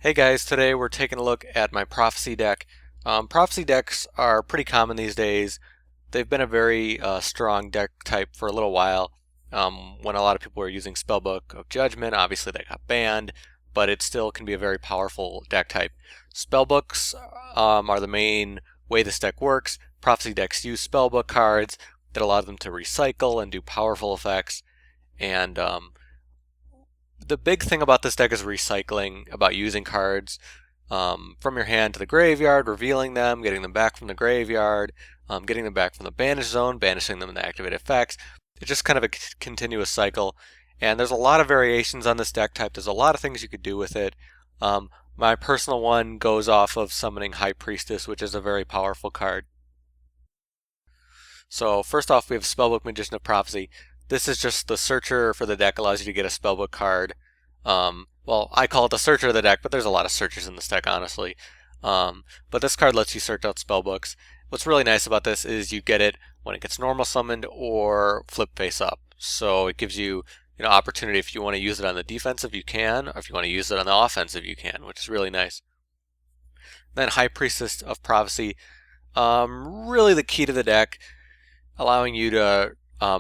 Hey guys, today we're taking a look at my Prophecy deck. Prophecy decks are pretty common these days. They've been a very strong deck type for a little while. When a lot of people were using Spellbook of Judgment, obviously that got banned, but it still can be a very powerful deck type. Spellbooks are the main way this deck works. Prophecy decks use Spellbook cards that allow them to recycle and do powerful effects, and the big thing about this deck is recycling, about using cards from your hand to the graveyard, revealing them, getting them back from the graveyard, getting them back from the banish zone, banishing them into activate effects. It's just kind of a continuous cycle, and there's a lot of variations on this deck type. There's a lot of things you could do with it. My personal one goes off of summoning High Priestess, which is a very powerful card. So first off, we have Spellbook Magician of Prophecy. This is just the searcher for the deck, allows you to get a spellbook card. Well, I call it the searcher of the deck, but there's a lot of searchers in this deck, honestly. But this card lets you search out spellbooks. What's really nice about this is you get it when it gets normal summoned or flip face up. So it gives you opportunity if you want to use it on the defensive, you can, or if you want to use it on the offensive, you can, which is really nice. Then High Priestess of Prophecy, really the key to the deck, allowing you to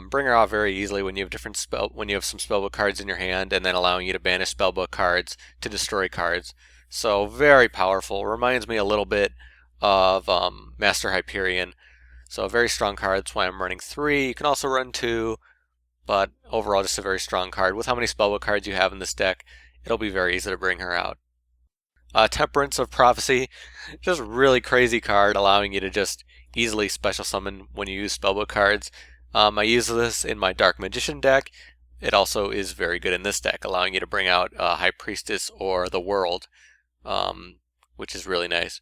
bring her out very easily when you have when you have some spellbook cards in your hand, and then allowing you to banish spellbook cards to destroy cards. So very powerful. Reminds me a little bit of Master Hyperion. So a very strong card. That's why I'm running 3. You can also run 2, but overall just a very strong card. With how many spellbook cards you have in this deck, it'll be very easy to bring her out. Temperance of Prophecy, just really crazy card, allowing you to just easily special summon when you use spellbook cards. I use this in my Dark Magician deck. It also is very good in this deck, allowing you to bring out High Priestess or the World, which is really nice.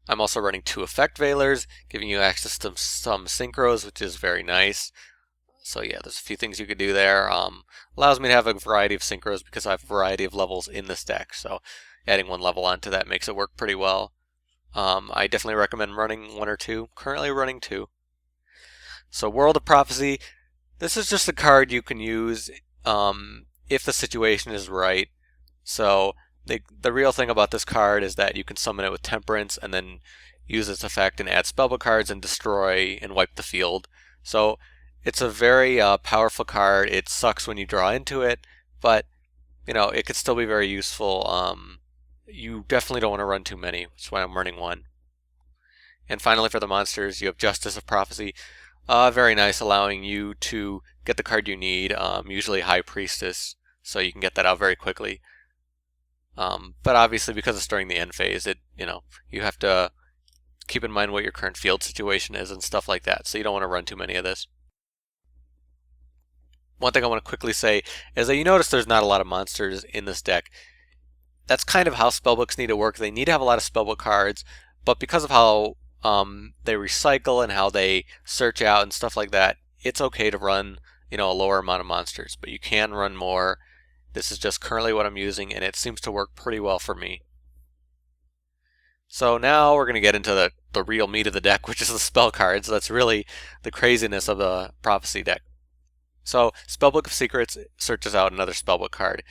I'm also running 2 Effect Veilers, giving you access to some synchros, which is very nice. So yeah, there's a few things you could do there. Allows me to have a variety of synchros because I have a variety of levels in this deck. So adding 1 level onto that makes it work pretty well. I definitely recommend running 1 or 2. Currently running 2. So World of Prophecy, this is just a card you can use if the situation is right. So the real thing about this card is that you can summon it with Temperance and then use its effect and add spellbook cards and destroy and wipe the field. So it's a very powerful card. It sucks when you draw into it, but it could still be very useful. You definitely don't want to run too many, which is why I'm running 1. And finally, for the monsters, you have Justice of Prophecy. Very nice, allowing you to get the card you need, usually High Priestess, so you can get that out very quickly. But obviously, because it's during the end phase, you have to keep in mind what your current field situation is and stuff like that, so you don't want to run too many of this. One thing I want to quickly say is that you notice there's not a lot of monsters in this deck. That's kind of how spellbooks need to work. They need to have a lot of spellbook cards, but because of how they recycle and how they search out and stuff like that, it's okay to run a lower amount of monsters, but you can run more. This is just currently what I'm using, and it seems to work pretty well for me. So now we're going to get into the real meat of the deck, which is the spell cards. That's really the craziness of the Prophecy deck. So Spellbook of Secrets searches out another spellbook card.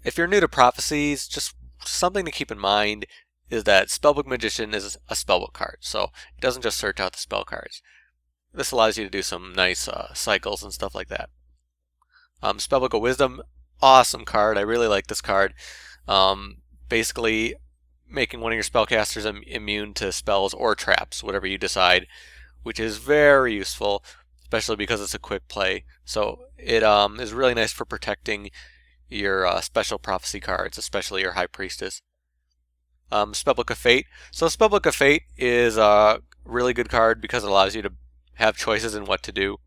If you're new to Prophecies, just something to keep in mind is that Spellbook Magician is a spellbook card, so it doesn't just search out the spell cards. This allows you to do some nice cycles and stuff like that. Spellbook of Wisdom, awesome card. I really like this card. Basically, making one of your spellcasters immune to spells or traps, whatever you decide, which is very useful, especially because it's a quick play. So it is really nice for protecting your special prophecy cards, especially your High Priestess. Spellbook of Fate. So Spellbook of Fate is a really good card because it allows you to have choices in what to do.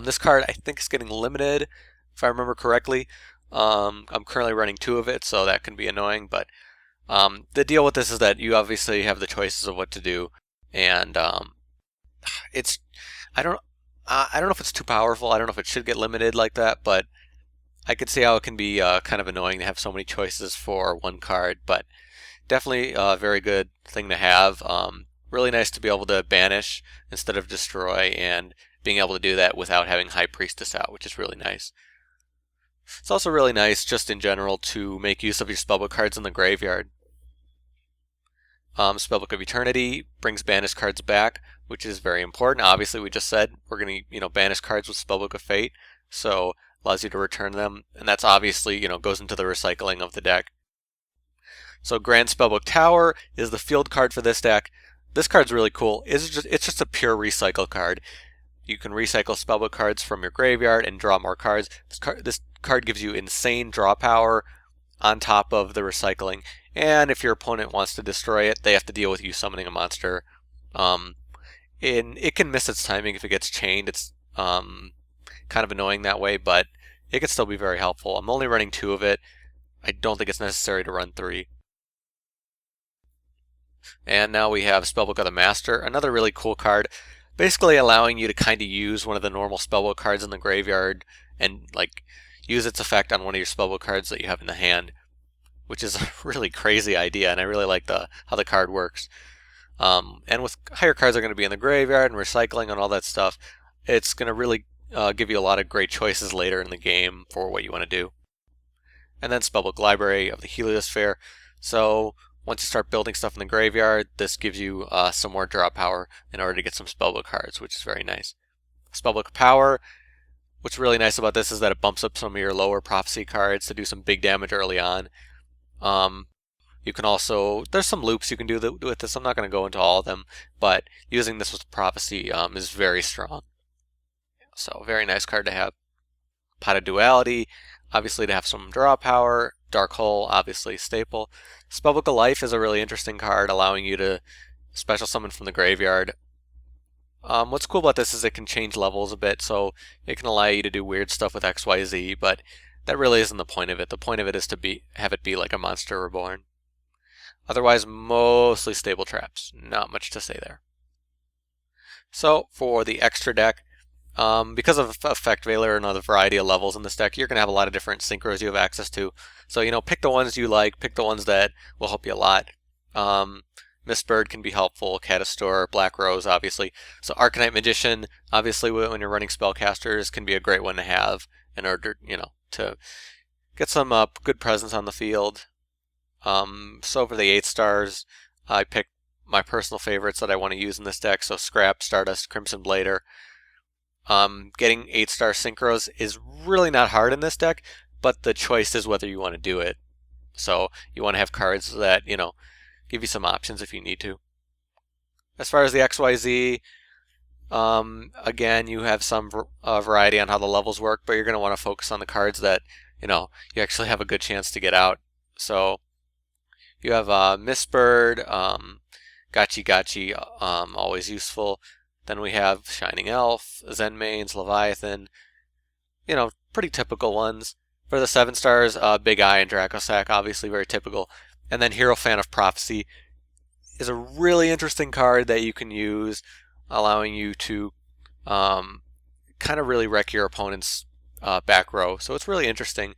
This card I think is getting limited, if I remember correctly. I'm currently running 2 of it, so that can be annoying, but the deal with this is that you obviously have the choices of what to do, and it's I don't know if it's too powerful. I don't know if it should get limited like that, but I could see how it can be kind of annoying to have so many choices for 1 card, but definitely a very good thing to have. Really nice to be able to banish instead of destroy, and being able to do that without having High Priestess out, which is really nice. It's also really nice, just in general, to make use of your spellbook cards in the graveyard. Spellbook of Eternity brings banished cards back, which is very important. Obviously, we just said we're going to, banish cards with Spellbook of Fate, so allows you to return them, and that's obviously, goes into the recycling of the deck. So Grand Spellbook Tower is the field card for this deck. This card's really cool. It's just a pure recycle card. You can recycle spellbook cards from your graveyard and draw more cards. This card gives you insane draw power on top of the recycling. And if your opponent wants to destroy it, they have to deal with you summoning a monster. And it can miss its timing if it gets chained. It's kind of annoying that way, but it can still be very helpful. I'm only running 2 of it. I don't think it's necessary to run 3. And now we have Spellbook of the Master, another really cool card, basically allowing you to kind of use one of the normal spellbook cards in the graveyard and use its effect on one of your spellbook cards that you have in the hand, which is a really crazy idea, and I really like how the card works. And with higher cards are going to be in the graveyard and recycling and all that stuff, it's going to really give you a lot of great choices later in the game for what you want to do. And then Spellbook Library of the Heliosphere. So once you start building stuff in the graveyard, this gives you some more draw power in order to get some spellbook cards, which is very nice. Spellbook Power, what's really nice about this is that it bumps up some of your lower prophecy cards to do some big damage early on. You can also, there's some loops you can do with this. I'm not going to go into all of them, but using this with prophecy is very strong. So very nice card to have. Pot of Duality, obviously to have some draw power. Dark Hole, obviously staple. Spellbook of Life is a really interesting card, allowing you to special summon from the graveyard. What's cool about this is it can change levels a bit, so it can allow you to do weird stuff with XYZ, but that really isn't the point of it. The point of it is to have it be like a monster reborn. Otherwise, mostly stable traps. Not much to say there. So for the extra deck, because of Effect Veiler and the variety of levels in this deck, you're going to have a lot of different synchros you have access to. So, pick the ones you like, pick the ones that will help you a lot. Mistbird can be helpful, Catastor, Black Rose, obviously. So Arcanite Magician, obviously when you're running spellcasters, can be a great one to have in order, to get some good presence on the field. So for the 8 stars, I picked my personal favorites that I want to use in this deck. So Scrap, Stardust, Crimson Blader. Getting 8-star synchros is really not hard in this deck, but the choice is whether you want to do it. So you want to have cards that, give you some options if you need to. As far as the XYZ, again, you have some variety on how the levels work, but you're going to want to focus on the cards that, you actually have a good chance to get out. So you have Mistbird, Gachi Gachi, always useful. Then we have Shining Elf, Zenmaines, Leviathan, pretty typical ones. For the 7 stars, Big Eye and Draccosack, obviously very typical. And then Hierophant of Prophecy is a really interesting card that you can use, allowing you to kind of really wreck your opponent's back row. So it's really interesting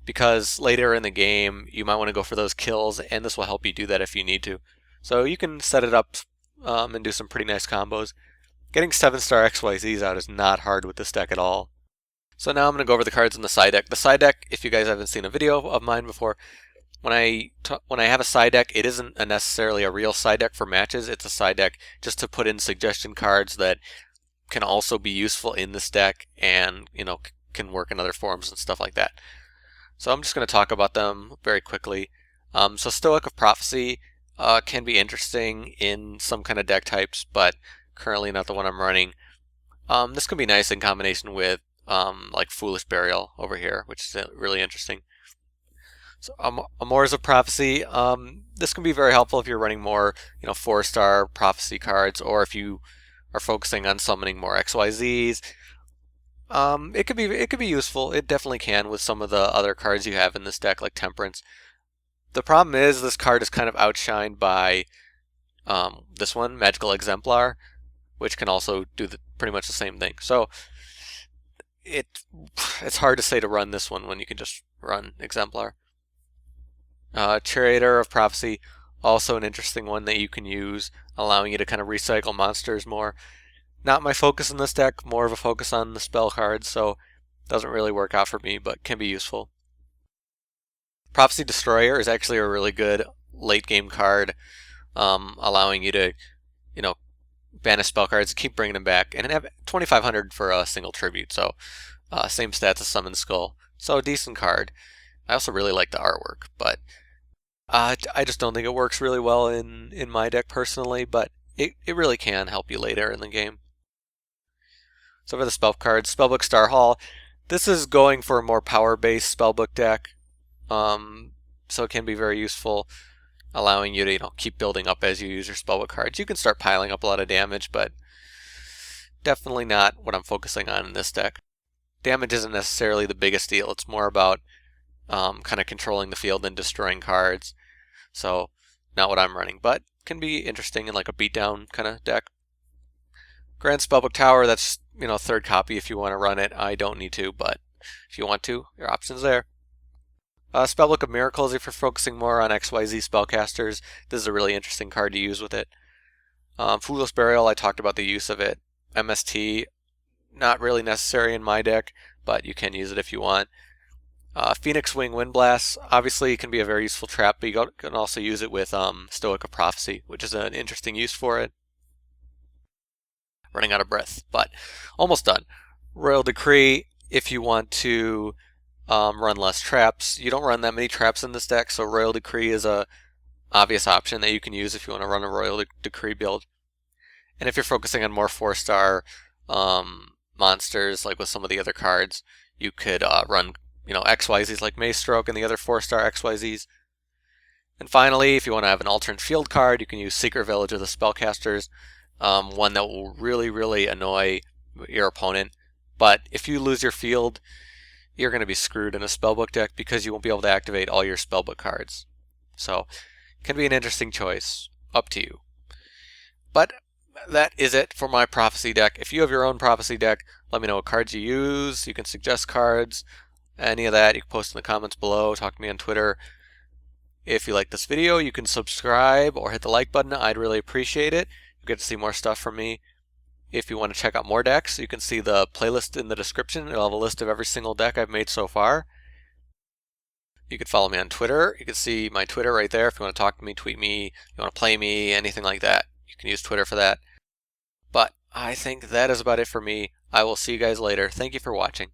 because later in the game, you might want to go for those kills, and this will help you do that if you need to. So you can set it up and do some pretty nice combos. Getting 7-star XYZs out is not hard with this deck at all. So now I'm going to go over the cards in the side deck. The side deck, if you guys haven't seen a video of mine before, when I have a side deck, it isn't necessarily a real side deck for matches. It's a side deck just to put in suggestion cards that can also be useful in this deck and, can work in other forms and stuff like that. So I'm just going to talk about them very quickly. So Stoic of Prophecy can be interesting in some kind of deck types, but currently not the one I'm running. This can be nice in combination with like Foolish Burial over here, which is really interesting. So Amores of Prophecy, this can be very helpful if you're running more 4-star prophecy cards, or if you are focusing on summoning more XYZs. It could be useful. It definitely can with some of the other cards you have in this deck, like Temperance. The problem is this card is kind of outshined by this one, Magical Exemplar, which can also do pretty much the same thing. So it's hard to say to run this one when you can just run Exemplar. Charioteer of Prophecy, also an interesting one that you can use, allowing you to kind of recycle monsters more. Not my focus in this deck, more of a focus on the spell cards, so Doesn't really work out for me, but can be useful. Prophecy Destroyer is actually a really good late game card, allowing you to, you know, banish spell cards, keep bringing them back, and have 2,500 for a single tribute. So same stats as Summon Skull. So a decent card. I also really like the artwork, but I just don't think it works really well in my deck personally, but it really can help you later in the game. So for the spell cards, Spellbook Star Hall. This is going for a more power-based spellbook deck, so it can be very useful, allowing you to keep building up as you use your spellbook cards. You can start piling up a lot of damage, but definitely not what I'm focusing on in this deck. Damage isn't necessarily the biggest deal. It's more about kind of controlling the field and destroying cards. So not what I'm running, but can be interesting in like a beatdown kind of deck. Grand Spellbook Tower, that's third copy if you want to run it. I don't need to, but if you want to, your option's there. Spellbook of Miracles, if you're focusing more on XYZ spellcasters, this is a really interesting card to use with it. Foolish Burial, I talked about the use of it. MST, not really necessary in my deck, but you can use it if you want. Phoenix Wing Windblast, obviously it can be a very useful trap, but you can also use it with Stoic of Prophecy, which is an interesting use for it. Running out of breath, but almost done. Royal Decree, if you want to run less traps. You don't run that many traps in this deck, so Royal Decree is a obvious option that you can use if you want to run a Royal Decree build. And if you're focusing on more 4-star monsters, like with some of the other cards, you could run XYZs like Maze Stroke and the other 4-star XYZs. And finally, if you want to have an alternate field card, you can use Secret Village of the Spellcasters, one that will really, really annoy your opponent. But if you lose your field, you're going to be screwed in a spellbook deck because you won't be able to activate all your spellbook cards. So, can be an interesting choice. Up to you. But that is it for my Prophecy deck. If you have your own Prophecy deck, let me know what cards you use. You can suggest cards. Any of that, you can post in the comments below. Talk to me on Twitter. If you like this video, you can subscribe or hit the like button. I'd really appreciate it. You get to see more stuff from me. If you want to check out more decks, you can see the playlist in the description. It'll have a list of every single deck I've made so far. You can follow me on Twitter. You can see my Twitter right there. If you want to talk to me, tweet me, you want to play me, anything like that, you can use Twitter for that. But I think that is about it for me. I will see you guys later. Thank you for watching.